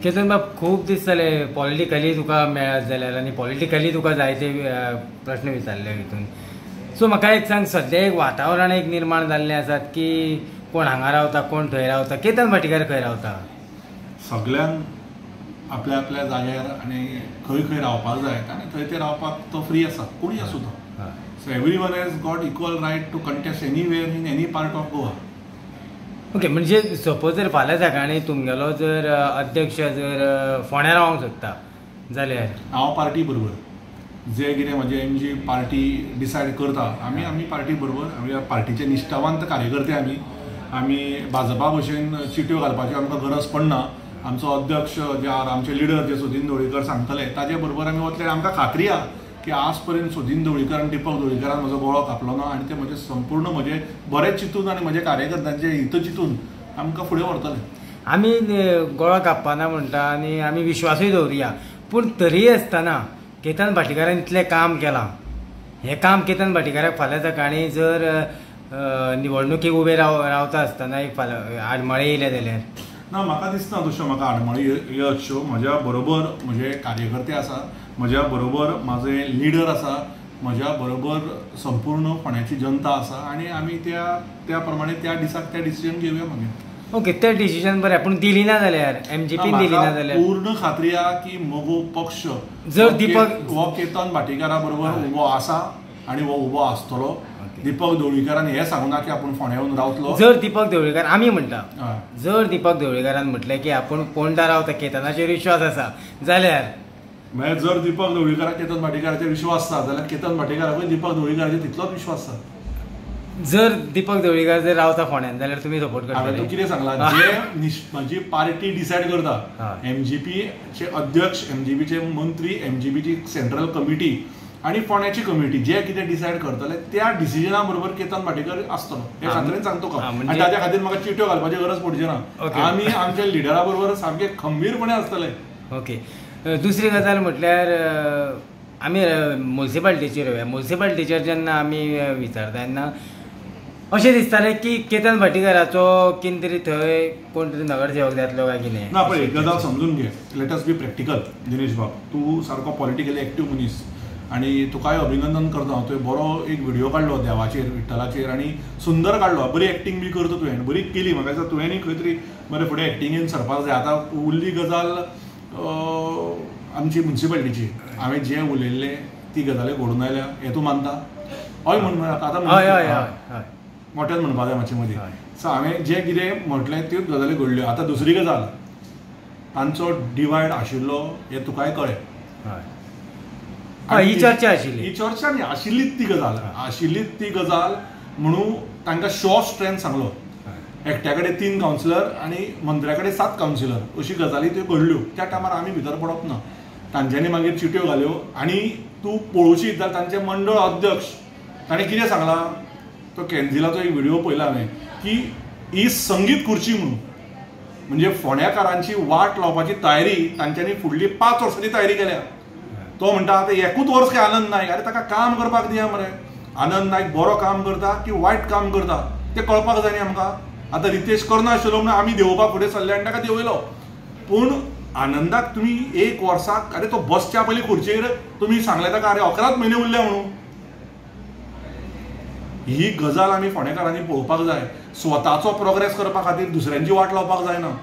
केतन बाब खूब दीस जाले पॉलिटिकली तुका मेळत जाल्यार आनी पॉलिटिकली तुका जायते प्रश्न विचारले हितून. सो म्हाका एक सांग, सद्या एक वातावरण एक निर्माण जाल्लें आसात की कोण हांगा रावता कोण थंय रावता. केतन भाटीकार खंय रावता? सगळ्यांक आपल्या आपल्या जाग्यार आनी खंय खंय रावपाक जाय आनी थंय ते रावपाक तो फ्री आसा, कोणूय आसूं तो. So everyone has got equal right to contest anywhere in any part of Goa. Okay, म्हणजे सपोज जर फाल्यां सकाळीं तुमगेलो जर अध्यक्ष जर फोंड्या रावंक सोदता जाल्यार हांव पार्टी बरोबर जे कितें म्हजे जी पार्टी डिसायड करता आमी पार्टी बरोबर. आमी पार्टीचे निश्ठावंत कार्यकर्ते. आमी भाजपा भशेन चिट्यो घालपाची आमकां गरज पडना. आमचो अध्यक्ष जे आमचे लिडर जे सुदीन ढवळीकर सांगतले ताजे बरोबर आमी वतले. आमकां खात्री आहा की आज पर्यंत सुदीन ढवळीकर आनी दिपक ढवळीकरान म्हजो गोळो कापलो ना आनी ते म्हजे संपूर्ण म्हजे बरें चिंतून आनी म्हजे कार्यकर्त्यांचे हित चिंतून आमकां फुडें व्हरतले. आमी गोळो कापपाना म्हणटा आनी आमी विश्वासूय दवरया, पूण तरी आसतना केतन भाटीकारान इतलें काम केलां. हें काम केतन भाटीकाराक फाल्यां सकाळीं जर निवडणुकीक उबे रावता आसतना एक आडमाळे येयले जाल्यार ना, म्हाका दिसना तश्यो म्हाका आडमाळी येवच्यो. म्हज्या बरोबर म्हजे कार्यकर्ते आसा, म्हज्या बरोबर म्हाजे लिडर आसा, म्हज्या बरोबर संपूर्ण फोंड्याची जनता आसा आनी आमी त्या प्रमाणे त्या दिसाक तें डिसिजन घेवया मागीर. ओके, तें डिसिजन बरें. पूण दिली ना जाल्यार एमजीपीन दिली ना जाल्यार पूर्ण खात्री आहा की म्हजो पक्ष जर दिपक हो केतन भाटीकारा बरोबर उबो आसा आनी हो उबो आसतलो. दिपक ढवळीकरान हें सांगूं ना की आपूण फोंड्या येवन रावतलो. जर दिपक ढवळीकर आमी म्हणटा, जर दिपक ढवळीकरान म्हटलें की आपूण पोंडा रावता, केतनाचेर विश्वास आसा जाल्यार मागीर जर दिपक ढवळीकराक केतन भाटीकाराचेर विश्वास आसा जाल्यार केतन भाटीकाराकूय दिपक ढवळीकराचेर तितलोच विश्वास आसा. जर दिपक ढवळीकर जर रावता फोंड्यान जाल्यार तुमी सपोर्ट करता? हांवें तूं कितें सांगलां, जे म्हजी पार्टी डिसायड करता, एमजीपीचे अध्यक्ष, एमजीपीचे मंत्री, एमजीपीची सेंट्रल कमिटी आनी फोंड्याची कमिटी जे कितें डिसायड करतले त्या डिसिजना बरोबर केतन भाटीकर आसतलो. हे खात्रेन सांगतो का. आनी ताच्या खातीर म्हाका चिट्यो घालपाची गरज पडची ना. आमी आमच्या लिडरा बरोबर सामके खंबीरपणे आसतले. ओके, दुसरी गजाल म्हटल्यार आमी म्युनिसिपालिटीचेर येवया. म्युनिसिपालिटीचेर जेन्ना आमी विचारता तेन्ना अशें दिसतालें की केतन भाटीकाराचो कितें तरी थंय कोण तरी नगरसेवक जातलो काय कितें. ना, पळय एक गजाल समजून घे. लेट अस बी प्रॅक्टिकल. दिनेश बाब, तूं सारको पॉलिटिकली एक्टीव मनीस आनी तुकाय अभिनंदन करता. तुवें बरो एक व्हिडिओ काडलो देवाचेर, विठ्ठलाचेर आनी सुंदर काडलो. बरी एक्टींग बी करता तुवें, बरी केली. म्हाका दिसता तुवेंय खंय तरी बरें फुडें एक्टिंगेन सरपाक जाय. आतां उरली गजाल आमची म्युनिसिपालिटीची. हांवें जे उलयल्लें ती गजाली घडून आयल्या हें तूं मानता? हय म्हण आतां मोठ्यान म्हणपा जाय मातशें मदीं. सो हांवें जे कितें म्हटलें त्योच गजाली घडल्यो. आतां दुसरी गजाल, तांचो डिवायड आशिल्लो हें तुकाय कळ्ळें. ही चर्चा आशिल्ली. ही चर्चा न्ही, आशिल्लीच ती गजाल म्हणून तांकां शो ऑफ स्ट्रेंथ सांगलो. एकट्या कडेन 3 कावन्सिलर आनी मंत्र्या कडेन 7 कावन्सिलर अशी गजाली त्यो घडल्यो. त्या टायमार आमी भितर पडप ना. तांच्यांनी मागीर चिट्यो घाल्यो आनी तूं पळोवशीत जाल्यार तांचे मंडळ अध्यक्ष ताणें कितें सांगलां, तो कॅन्झिलाचो एक व्हिडिओ पळयला हांवें की ही संगीत खुर्ची म्हणून, म्हणजे फोंड्याकारांची वाट लावपाची तयारी तांच्यांनी फुडली 5 वर्सांची तयारी केल्या. तो म्हणटा आतां एकूच वर्स काय आनंद नायक, अरे ताका काम करपाक दिया मरे. आनंद नायक बरो काम करता की वायट काम करता तें कळपाक जाय न्ही आमकां. आतां रितेश करना आशिल्लो म्हणून आमी देंवोवपाक फुडें सरले आनी ताका देंवयलो. पूण आनंदाक तुमी 1 वर्साक, अरे तो बसच्या पयलीं खुर्चेर तुमी सांगले ताका अरे 11च म्हयने उरले म्हणून. ही गजाल आमी फोंडेकारांनी पळोवपाक जाय. स्वताचो प्रोग्रेस करपा खातीर दुसऱ्यांची वाट लावपाक जायना.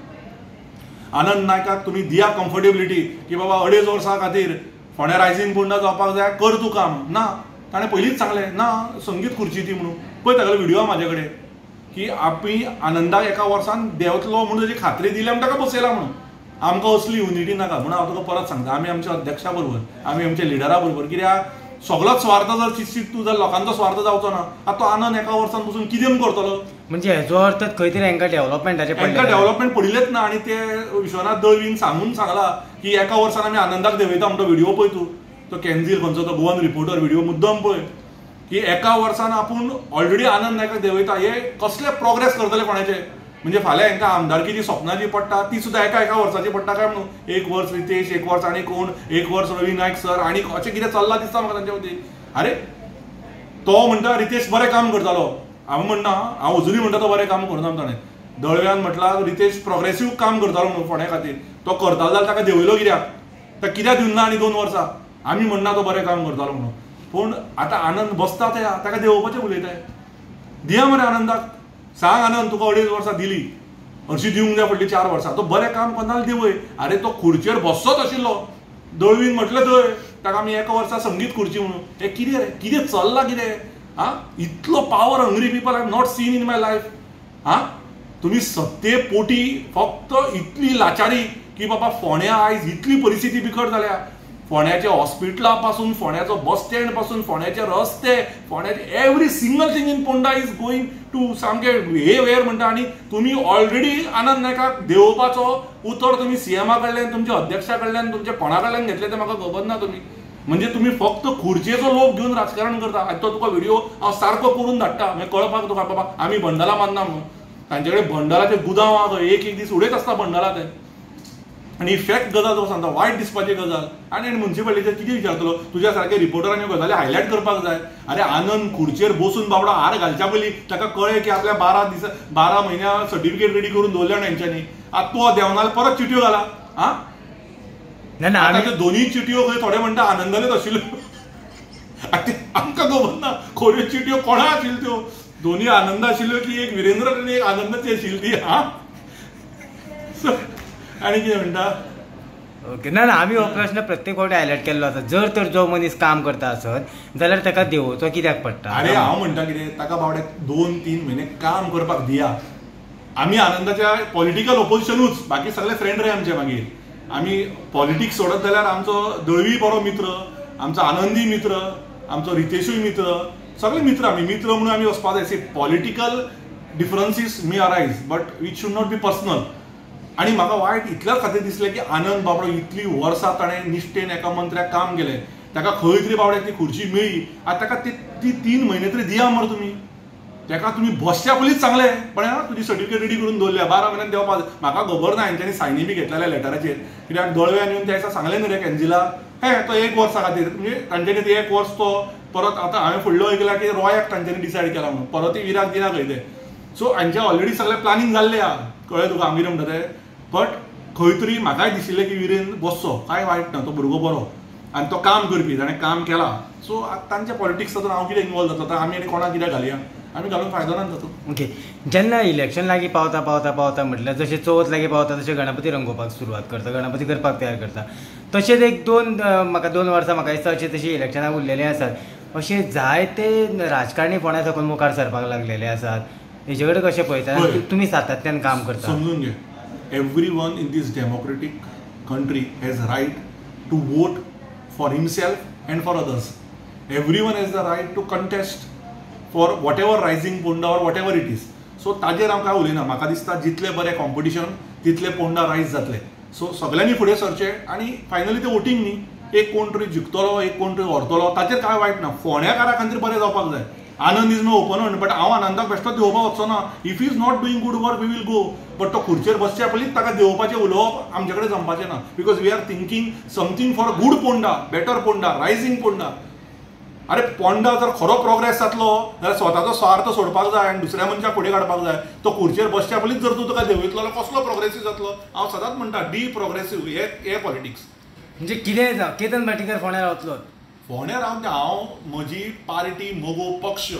आनंद नायकाक तुमी दिया कम्फर्टेबिलिटी की बाबा 2.5 वर्सां खातीर फोंड्या रायझींग पोंडा जावपाक जाय, कर तूं काम. ना, ताणें पयलींच सांगलें ना संगीत खुर्ची ती म्हणून. पळय तागेलो व्हिडिओ म्हाजे कडेन की आमी आनंदाक 1 वर्सान देंवतलो म्हणून ताची खात्री दिली आमी ताका बसयला म्हणून. आमकां असली युनिटी नाका म्हणून हांव तुका परत सांगता. आमी आमच्या अध्यक्षा बरोबर, आमी आमच्या लिडरा बरोबर. कित्याक सगळोच स्वार्थ जर चिंतीत तूं जाल्यार लोकांचो स्वार्थ जावचो ना. आतां तो आनंद 1 वर्सान पसून कितें करतलो? म्हणजे हेजो अर्थ खंय तरी हांकां डेव्हलपमेंट पडिल्लेच ना. आनी ते विश्वनाथ दळवीन सांगून सांगला की 1 वर्सान आमी आनंदाक देंवयता म्हणटा. व्हिडिओ पळय तूं, तो कॅन्झील खंयचो तो गोवन रिपोर्टर व्हिडिओ मुद्दम पळय की 1 वर्सान आपूण ऑलरेडी आनंद नायकाक देंवयता. हे कसले प्रोग्रेस करतले कोणाचे? म्हणजे फाल्यां हांकां आमदारकीची सपनां जी पडटा ती सुद्दां एका वर्साची पडटा काय म्हणून. 1 वर्स रितेश, 1 वर्स आनी कोण, 1 वर्स रवी नायक सर आनी अशें कितें चल्लां दिसता म्हाका तांचे मदीं. अरे तो म्हणटा रितेश बरें काम करतालो, हांव म्हणना, हांव अजुनूय म्हणटा तो बरें काम करना ताणें. दळव्यान म्हटल्यार रितेश प्रोग्रेसीव काम करतालो म्हणून फोंड्या खातीर, तो करतालो जाल्यार ताका देंवयलो कित्याक? तो कित्याक दिवना आनी 2 वर्सां? आमी म्हणना तो बरें काम करतालो म्हणून, पूण आतां आनंद बसता ताका देंवोवपाचें उलयताय. दिया मरे आनंदाक, सांग आनंद तुका 2.5 वर्सां दिली, हरशीं दिवंक जाय पडली 4 वर्सां, तो बरें काम करना देंवय. अरे तो खुर्चेर बसोच आशिल्लो, दळवीन म्हटलें थंय ताका आमी 1 वर्सा संगीत खुर्ची म्हणून. हे कितें रे, कितें चल्लां कितें? इतलो power hungry people I have not seen in my life. तुम्ही सत्ते पोटी फक्त इतली लाचारी की बाबा फोंड्या आयज इतली परिस्थिती बिकट जाल्या. फोंड्याच्या हॉस्पिटला पासून, फोंड्याचो बस स्टँड पासून, फोंड्याचे रस्ते, फोंड्याचे every single thing in Ponda is going to सामके हे वेर म्हणटा. आनी तुमी ऑलरेडी आनंद नायकाक देंवोवपाचो उतर तुमी सीएमा कडल्यान, तुमच्या अध्यक्षा कडल्यान, तुमच्या कोणा कडल्यान घेतले ते म्हाका खबर ना. तुमी म्हणजे तुम्ही फक्त खुर्चेचो लोभ घेवन राजकारण करता. आनी तो तुका व्हिडिओ हांव सारको करून धाडटा, मागीर कळपाक तुका बाबा आमी भंडारा मानना म्हणून. तांचे कडेन भंडाराचे गुदांव आहा, एक दीस उडयत आसता भंडारा ते. आनी फॅक्ट गजाल तो सांगता, वायट दिसपाची गजाल. आनी म्युन्सिपालिटीचेर कितें विचारतलो? तुज्या सारके रिपोर्टरांनी गजाली हायलायट करपाक जाय. अरे आनंद खुर्चेर बसून बाबडो हार घालच्या पयलीं ताका कळ्ळें की आपल्या 12 म्हयन्या सर्टिफिकेट रेडी करून दवरल्या तेंच्यांनी. आतां तो देंवना परत चिट्यो घाला. दोनूय चिट्यो खंय थोडे म्हणटा आनंदानेच आशिल्ल्यो. आमकां खबर ना खऱ्यो चिट्यो कोणा आशिल्ल्यो त्यो. दोन्ही आनंद आशिल्ल्यो की एक विरेंद्र आनी एक आनंदाची आशिल्ली ती. आनी कितें म्हणटा? ओके, ना आमी हो प्रश्न प्रत्येक फावटी हायलायट केल्लो आसा. जर तर जो मनीस काम करता आसत जाल्यार ताका देंवोवचो कित्याक पडटा? अरे हांव म्हणटा कितें, ताका बावड्याक 2-3 म्हयने काम करपाक दिया. आमी आनंदाच्या पॉलिटिकल ऑपोजिशनूच, बाकी सगळे फ्रेंड रे आमचे. मागीर आमी पॉलिटिक्स सोडत जाल्यार आमचो दळवी बरो मित्र, आमचो आनंदी मित्र, आमचो रितेशूय मित्र, सगळे मित्र. आमी मित्र म्हणून आमी वचपाक जाय. Political differences may arise but which should not be personal. आनी म्हाका वायट इतल्याच खातीर दिसलें की आनंद बाबडो इतली वर्सां ताणें निश्ठेन एका मंत्र्याक काम केलें, ताका खंय तरी बाबड्याक ती खुर्ची मेळ्ळी. आतां ताका ती 3 म्हयने तरी दिया मरे तुमी. ताका तुमी बसच्या पयलींच सांगलें पण तुजी सर्टिफिकेट रेडी करून दवरल्या 12 म्हयन्यान देवपाक. म्हाका खबर ना हांच्यांनी सायनी बी घेतलेल्या लेटराचेर, कित्याक दळव्यान येवन त्या दिसा सांगलें न्ही रे कॅन्जिला तो 1 वर्सा खातीर. म्हणजे तांच्यांनी ते 1 वर्स तो परत आतां हांवें फुडलो ऐकला की रॉयाक तांच्यांनी डिसायड केला म्हणून, परत विराक दिना खंय ते. सो हांचें ऑलरेडी सगळें प्लॅनिंग जाल्लें आहा. कळ्ळें तुका हांव कितें म्हणटा तें? बट खंय तरी म्हाकाय दिशिल्लें की विरेंद्र बसचो, काय वायट ना, तो भुरगो बरो आनी तो काम करपी, ताणें काम केलां. सो तांच्या पॉलिटिक्सांतून हांव कितें इन्वॉल्व जाता, आमी आनी कोणाक कित्याक घालया, आमी घालून फायदो ना तातूंत. ओके, जेन्ना इलेक्शन लागीं पावता पावता पावता म्हटल्यार जशें चवथ लागीं पावता तशें गणपती रंगोवपाक सुरवात करता, गणपती करपाक तयार करता. तशेंच एक 2 वर्सां म्हाका दिसता अशें तशीं इलेक्शनाक उरलेलीं आसात. अशें जायते राजकारणी फोंड्या साकून मुखार सरपाक लागलेले आसात. हेजे कडेन कशें पळयता? तुमी सातत्यान काम करता. समजून घे, everyone in this democratic country has right to vote for himself and for others. Everyone has the right to contest for whatever rising Ponda or whatever it is. So ताजेर हांव काय उलयना. म्हाका दिसता जितलें बरें कॉम्पिटिशन तितले पोंडा रायज जातले. सो सगळ्यांनी फुडें सरचें आनी फायनली ते वोटींग न्ही, एक कोण तरी जिखतलो, एक कोण तरी व्हरतलो, ताचेर कांय वायट ना. फोंड्याकारा खातीर बरें जावपाक जाय. Anand is no opponent, but हांव आनंदाक बेश्टो देंवोवपाक वचचो ना. If is not doing good work we will go, but तो खुर्चेर बसच्या पयलींच ताका देंवोवपाचें उलोवप आमचे कडेन जमपाचें ना. Because we are thinking something for good Ponda, better Ponda, rising Ponda. अरे पोंडा जर खरो प्रोग्रेस जातलो जाल्यार स्वताचो स्वार्थ सोडपाक जाय आनी दुसऱ्या मनशाक फुडें काडपाक जाय. तो खुर्चेर बसच्या पयलींच जर तूं तुका देंवयतलो जाल्यार कसलो प्रोग्रेसीव जातलो? हांव सदांच म्हणटा डी प्रोग्रेसीव हे पॉलिटिक्स. म्हणजे कितें जावं केतन भाटीकर फोंड्या रावतलो. फोंड्या रावन ते हांव म्हजी पार्टी मोगो पक्ष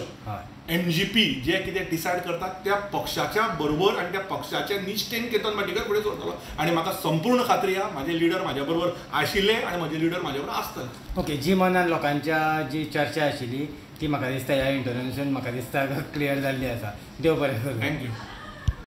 MGP जे कितें डिसायड करतात त्या पक्षाच्या बरोबर आनी त्या पक्षाच्या निश्ठेन केतन भाटीकर फुडें सरतलो. आनी म्हाका संपूर्ण खात्री आहा म्हाजे लिडर म्हाज्या बरोबर आशिल्ले आनी म्हजे लिडर म्हाज्या बरोबर आसतले. ओके, जी मनान लोकांच्या जी चर्चा आशिल्ली ती म्हाका दिसता ह्या इंटरव्यूसून म्हाका दिसता क्लियर जाल्ली आसा. देव बरें करूं. थँक्यू.